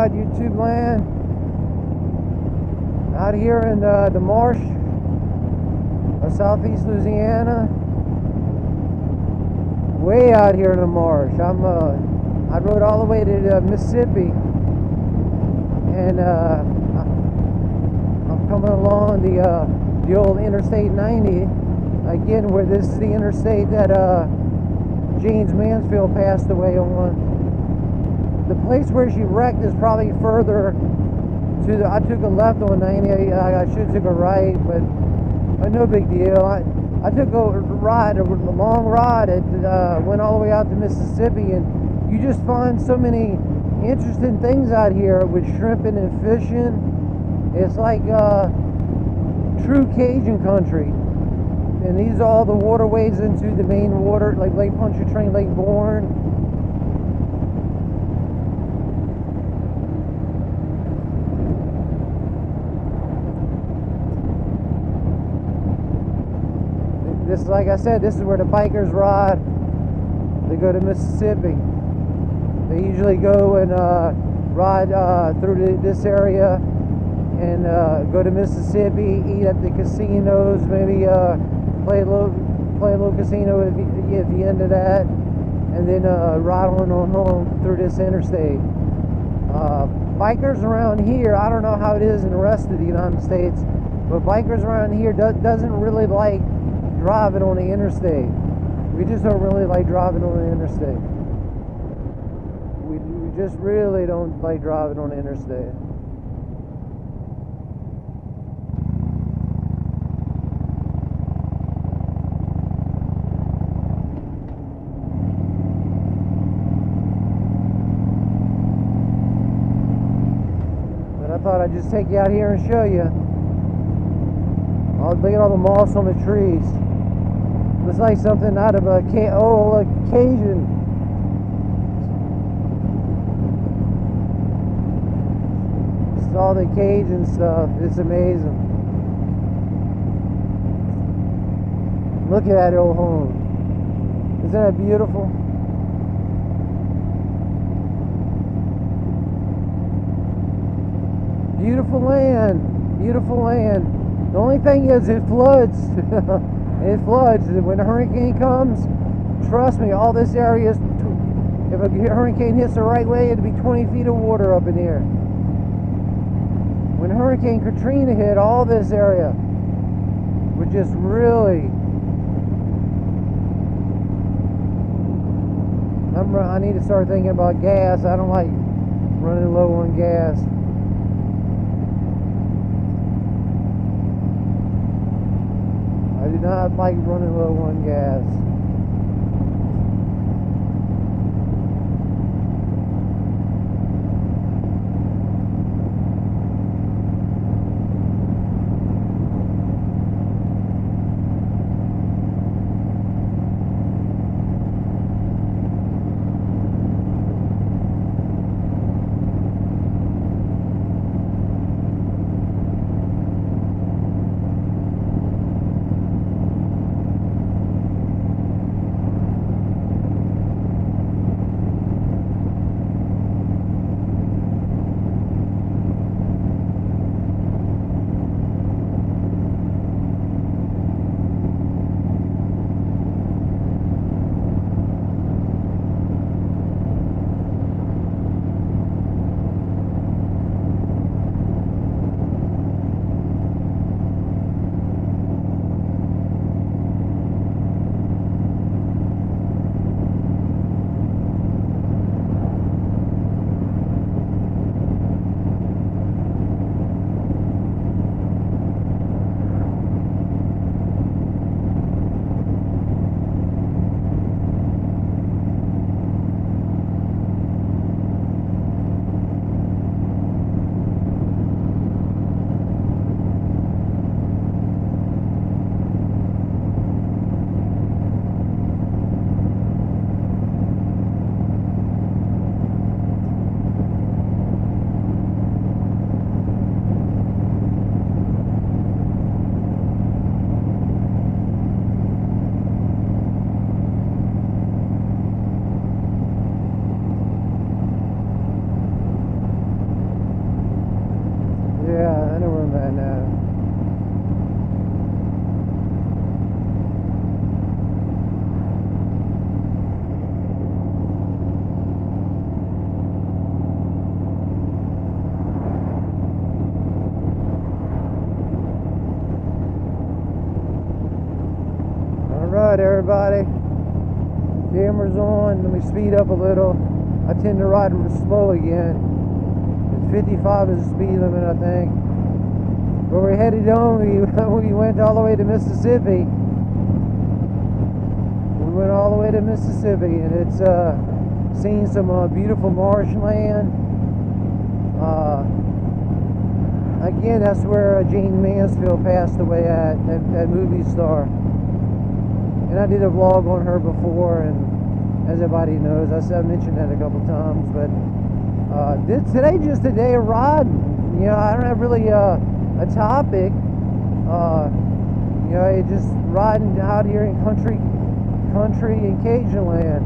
God, YouTube land. Out here in the marsh of southeast Louisiana. Way out here in the marsh. I rode all the way to Mississippi, and I'm coming along the old Interstate 90 again, where this is the interstate that James Mansfield passed away on. The place where she wrecked is probably further to the. I took a left on 90. I should have took a right, but no big deal. I took a ride, a long ride. Went all the way out to Mississippi, and you just find so many interesting things out here with shrimping and fishing. It's like true Cajun country. And these are all the waterways into the main water, like Lake Pontchartrain, Lake Bourne. This, like I said, this is where the bikers ride. They go to Mississippi. They usually go and ride through this area and go to Mississippi, eat at the casinos, maybe play a little casino at the end of that, and then ride on home through this interstate. Bikers around here, I don't know how it is in the rest of the United States, but bikers around here doesn't really like driving on the interstate. We just don't really like driving on the interstate. We just really don't like driving on the interstate. But I thought I'd just take you out here and show you. Look at all the moss on the trees. Looks like something out of a Cajun. It's all the Cajun stuff. It's amazing. Look at that old home. Isn't that beautiful? Beautiful land. Beautiful land. The only thing is it floods. It floods. When a hurricane comes, trust me, all this area is, if a hurricane hits the right way, it'd be 20 feet of water up in here. When Hurricane Katrina hit, all this area was just really... I need to start thinking about gas. I don't like running low on gas. I do not like running low on gas. Alright, everybody. Camera's on. Let me speed up a little. I tend to ride slow again. 55 is the speed limit, I think. But we're headed home. We went all the way to Mississippi. We went all the way to Mississippi, and it's seen some beautiful marshland. Again, that's where Jane Mansfield passed away at movie star. And I did a vlog on her before, and as everybody knows, I mentioned that a couple times. But today just a day of riding. You know, I don't have really a topic. You know, just riding out here in country and Cajun land.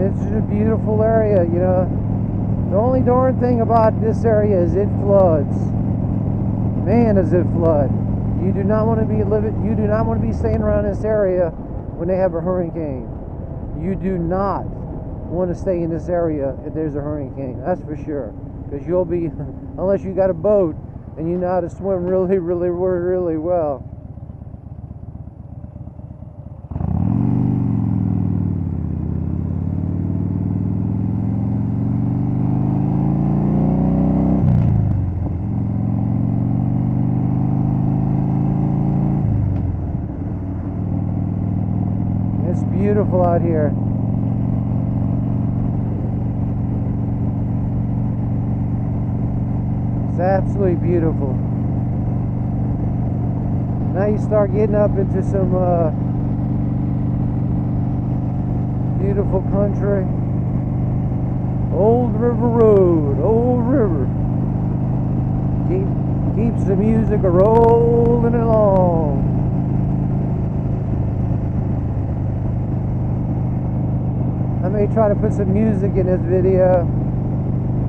It's just a beautiful area, you know. The only darn thing about this area is it floods. Man, does it flood. You do not want to be staying around this area when they have a hurricane. You do not want to stay in this area if there's a hurricane. That's for sure. Because you'll be, unless you got a boat and you know how to swim really, really, really well. It's beautiful out here. It's absolutely beautiful. Now you start getting up into some beautiful country. Old River Road, Old River. Keeps the music rolling along. I may try to put some music in this video.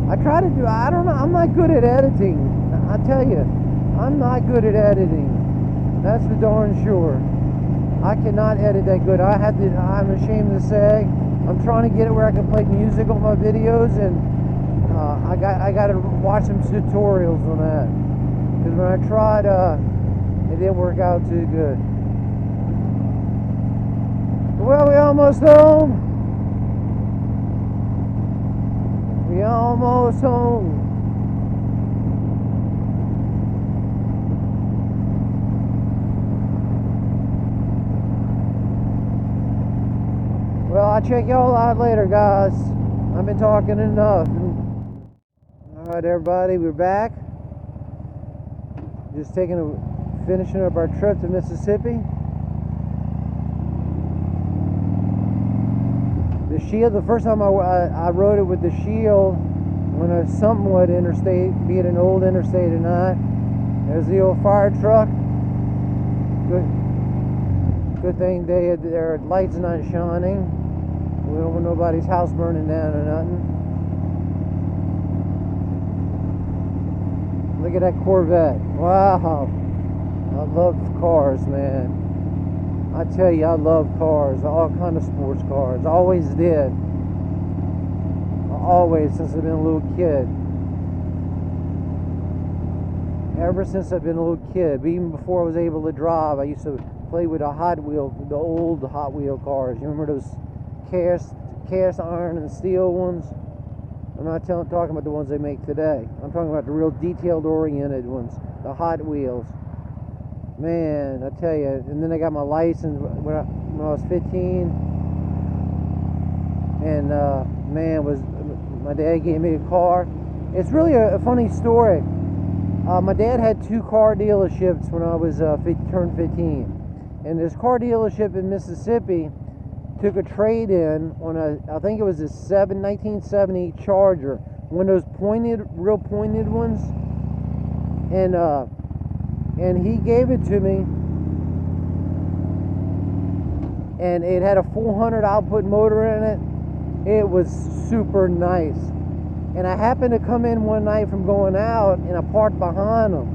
I don't know, I'm not good at editing. I tell you, I'm not good at editing. That's for darn sure. I cannot edit that good. I'm ashamed to say, I'm trying to get it where I can play music on my videos, and I got to watch some tutorials on that. Because when I tried, it didn't work out too good. Well, we almost home. We almost home. Well, I'll check y'all out later, guys. I've been talking enough. Alright, everybody, we're back. Just finishing up our trip to Mississippi. The Shield, the first time I rode it with the Shield on a somewhat interstate, be it an old interstate or not. There's the old fire truck. Good thing their lights not shining. We don't want nobody's house burning down or nothing. Look at that Corvette. Wow. I love cars, man. I tell you, I love cars, all kind of sports cars. I always did. Always, since I've been a little kid. Ever since I've been a little kid, even before I was able to drive, I used to play with the old Hot Wheel cars. You remember those cast iron and steel ones? I'm not talking about the ones they make today. I'm talking about the real detailed-oriented ones, the Hot Wheels. Man, I tell you, and then I got my license when I was 15, and man, my dad gave me a car. It's really a funny story. My dad had 2 car dealerships when I was turned 15, and this car dealership in Mississippi took a trade-in on I think it was a 1970 Charger, one of those real pointed ones, and he gave it to me, and it had a 400 output motor in it. It was super nice. And I happened to come in one night from going out, and I parked behind him.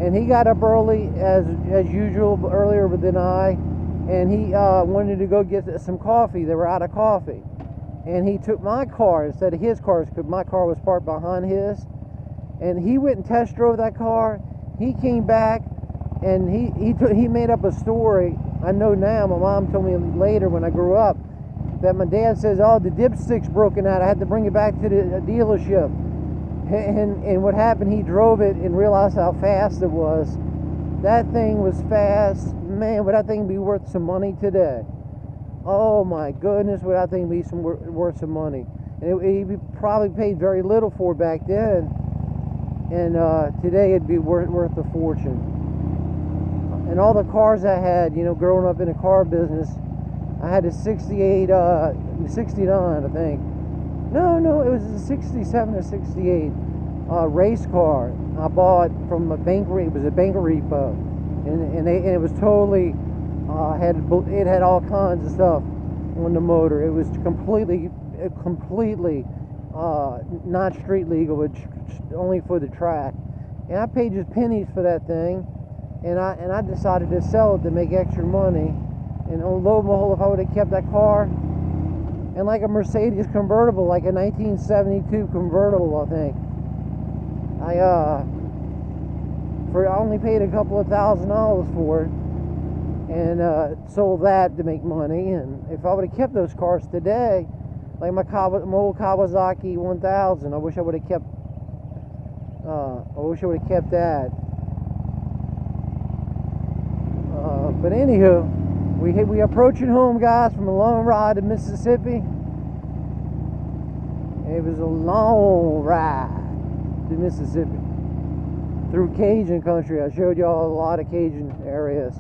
And he got up early, as usual, earlier than I, and he wanted to go get some coffee. They were out of coffee. And he took my car instead of his car, because my car was parked behind his. and he went and test drove that car. He came back, and he made up a story. I know now, my mom told me later when I grew up, that my dad says, oh, the dipstick's broken out, I had to bring it back to the dealership. And what happened, he drove it and realized how fast it was. That thing was fast. Man, would that thing be worth some money today? Oh my goodness, would that thing be worth some money? And he probably paid very little for it back then, and today it'd be worth a fortune. And all the cars I had, you know, growing up in the car business, I had a 69, I think. No, it was a 67 or 68 race car I bought from a banker. It was a banker repo, and it was totally it had all kinds of stuff on the motor. It was completely not street legal, but only for the track. And I paid just pennies for that thing, and I decided to sell it to make extra money. And lo and behold, if I would have kept that car, and like a Mercedes convertible, like a 1972 convertible, I think, I only paid a couple of $1,000s for it, and sold that to make money. And if I would have kept those cars today, like my old Kawasaki 1000, I wish I would have kept that. But anywho, we approaching home, guys, from a long ride to Mississippi. It was a long ride to Mississippi through Cajun country. I showed y'all a lot of Cajun areas.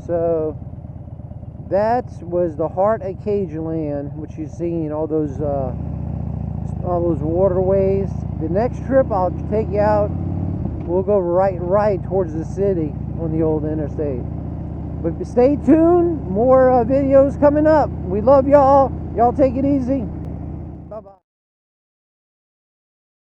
So that was the heart of Cajun land, which you've seen, all those waterways. The next trip I'll take you out, we'll go right towards the city on the old interstate. But stay tuned, more videos coming up. We love y'all. Y'all take it easy. Bye-bye.